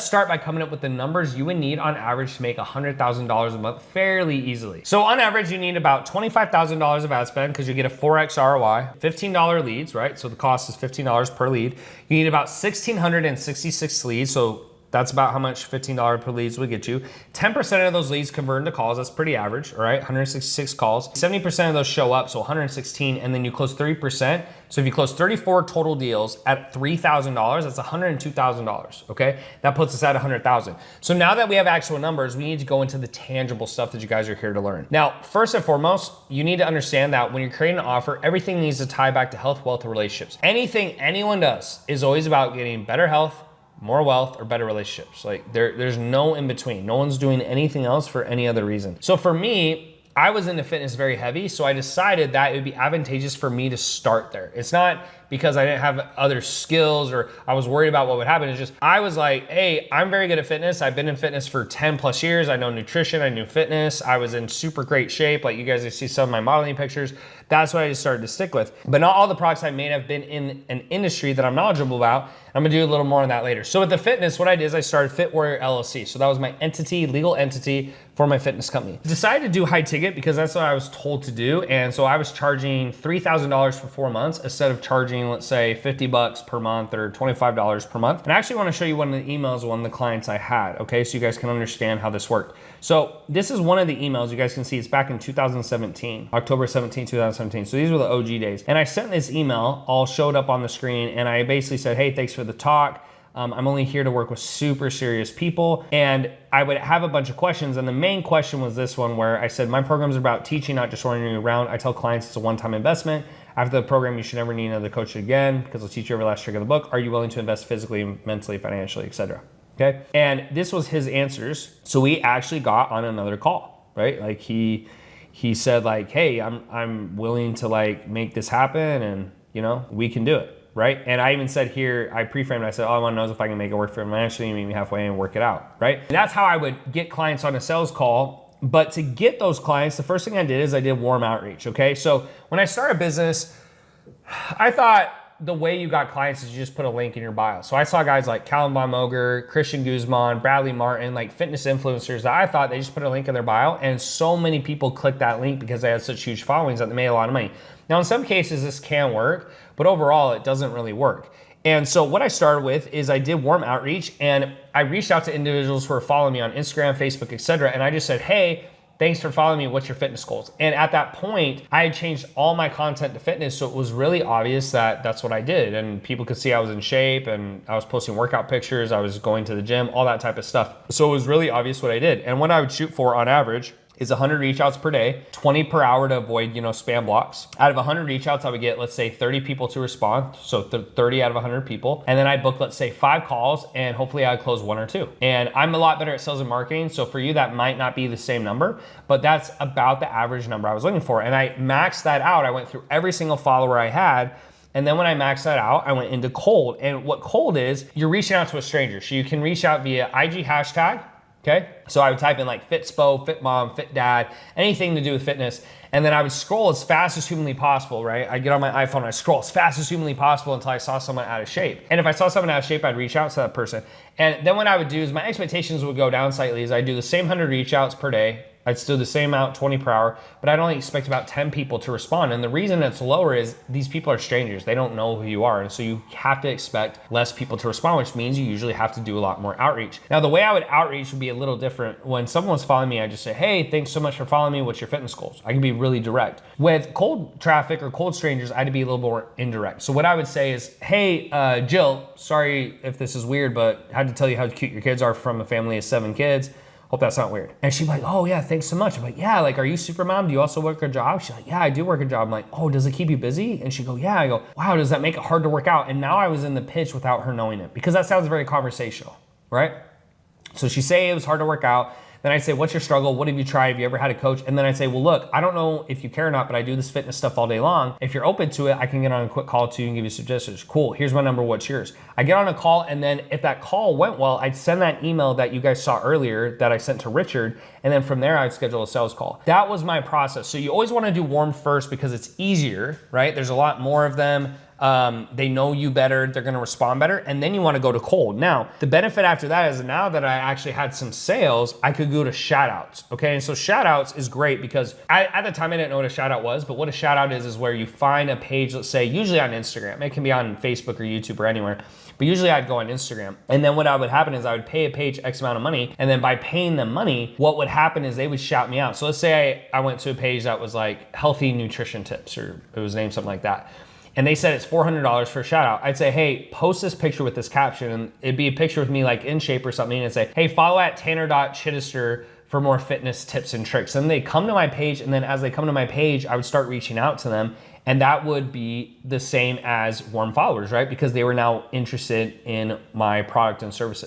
start by coming up with the numbers you would need on average to make $100,000 a month fairly easily. So on average, you need about $25,000 of ad spend because you get a 4x ROI, $15 leads, right? So the cost is $15 per lead. You need about 1,666 leads. So that's about how much $15 per leads would get you. 10% of those leads convert into calls. That's pretty average, all right? 166 calls. 70% of those show up, so 116, and then you close 30%. So if you close 34 total deals at $3,000, that's $102,000, okay? That puts us at $100,000. So now that we have actual numbers, we need to go into the tangible stuff that you guys are here to learn. Now, first and foremost, you need to understand that when you're creating an offer, everything needs to tie back to health, wealth, and relationships. Anything anyone does is always about getting better health, more wealth, or better relationships. Like there's no in between. No one's doing anything else for any other reason. So for me, I was into fitness very heavy, so I decided that it would be advantageous for me to start there. It's not because I didn't have other skills or I was worried about what would happen. It's just, I was like, hey, I'm very good at fitness. I've been in fitness for 10 plus years. I know nutrition, I knew fitness. I was in super great shape. Like you guys see some of my modeling pictures. That's what I just started to stick with. But not all the products I made have been in an industry that I'm knowledgeable about. I'm gonna do a little more on that later. So with the fitness, what I did is I started Fit Warrior LLC. So that was my entity, legal entity for my fitness company. Decided to do high ticket because that's what I was told to do. And so I was charging $3,000 for 4 months instead of charging, let's say, 50 bucks per month or $25 per month. And I actually wanna show you one of the emails of one of the clients I had, okay? So you guys can understand how this worked. So this is one of the emails. You guys can see it's back in 2017, October 17, 2017. So these were the OG days. And I sent this email, all showed up on the screen, and I basically said, hey, thanks for the talk. I'm only here to work with super serious people. And I would have a bunch of questions. And the main question was this one where I said, my programs are about teaching, not just ordering you around. I tell clients it's a one-time investment. After the program, you should never need another coach again because I'll teach you every last trick of the book. Are you willing to invest physically, mentally, financially, etc.? Okay. And this was his answers. So we actually got on another call, right? Like he said like, hey, I'm willing to like make this happen and you know, we can do it. Right? And I even said here, I pre-framed, I said, all I want to know is if I can make it work for financially, meet me halfway and work it out, right? And that's how I would get clients on a sales call. But to get those clients, the first thing I did is I did warm outreach, okay? So when I started a business, I thought the way you got clients is you just put a link in your bio. So I saw guys like Callum Von Moger, Christian Guzman, Bradley Martin, like fitness influencers that I thought they just put a link in their bio and so many people clicked that link because they had such huge followings that they made a lot of money. Now, in some cases, this can work, but overall, it doesn't really work. And so what I started with is I did warm outreach and I reached out to individuals who are following me on Instagram, Facebook, etc. And I just said, hey, thanks for following me. What's your fitness goals? And at that point, I had changed all my content to fitness. So it was really obvious that that's what I did. And people could see I was in shape and I was posting workout pictures. I was going to the gym, all that type of stuff. So it was really obvious what I did. And what I would shoot for on average is 100 reach outs per day, 20 per hour to avoid, spam blocks. Out of 100 reach outs, I would get, let's say 30 people to respond. So 30 out of 100 people. And then I book, let's say 5 calls and hopefully I'd close 1 or 2. And I'm a lot better at sales and marketing. So for you, that might not be the same number, but that's about the average number I was looking for. And I maxed that out. I went through every single follower I had. And then when I maxed that out, I went into cold. And what cold is, you're reaching out to a stranger. So you can reach out via IG hashtag. Okay, so I would type in like FitSpo, Fit Mom, Fit Dad, anything to do with fitness. And then I would scroll as fast as humanly possible, right? I get on my iPhone, I scroll as fast as humanly possible until I saw someone out of shape. And if I saw someone out of shape, I'd reach out to that person. And then what I would do is my expectations would go down slightly is I'd do the same 100 reach outs per day. I'd still do the same amount, 20 per hour, but I'd only expect about 10 people to respond. And the reason it's lower is these people are strangers. They don't know who you are. And so you have to expect less people to respond, which means you usually have to do a lot more outreach. Now, the way I would outreach would be a little different. When someone was following me, I just say, hey, thanks so much for following me. What's your fitness goals? I can be really direct. With cold traffic or cold strangers, I had to be a little more indirect. So what I would say is, hey, Jill, sorry if this is weird, but I had to tell you how cute your kids are from a family of 7 kids. Hope that's not weird. And she'd be like, oh yeah, thanks so much. I'm like, yeah, like, are you super mom? Do you also work a job? She's like, yeah, I do work a job. I'm like, oh, does it keep you busy? And she'd go, yeah. I go, wow, does that make it hard to work out? And now I was in the pitch without her knowing it because that sounds very conversational, right? So she'd say it was hard to work out. Then I'd say, what's your struggle? What have you tried? Have you ever had a coach? And then I'd say, well, look, I don't know if you care or not, but I do this fitness stuff all day long. If you're open to it, I can get on a quick call to you and give you suggestions. Cool, here's my number, what's yours? I get on a call, and then if that call went well, I'd send that email that you guys saw earlier that I sent to Richard, and then from there, I'd schedule a sales call. That was my process. So you always wanna do warm first because it's easier, right? There's a lot more of them. They know you better, they're gonna respond better, and then you wanna go to cold. Now, the benefit after that is now that I actually had some sales, I could go to shoutouts, okay? And so shoutouts is great because at the time I didn't know what a shoutout was, but what a shoutout is where you find a page, let's say, usually on Instagram. It can be on Facebook or YouTube or anywhere. But usually I'd go on Instagram. And then what would happen is I would pay a page X amount of money. And then by paying them money, what would happen is they would shout me out. So let's say I went to a page that was like healthy nutrition tips, or it was named something like that. And they said it's $400 for a shout out. I'd say, hey, post this picture with this caption. And it'd be a picture of me like in shape or something. And say, hey, follow at tanner.chittister for more fitness tips and tricks. And they come to my page. And then as they come to my page, I would start reaching out to them. And that would be the same as warm followers, right? Because they were now interested in my product and services.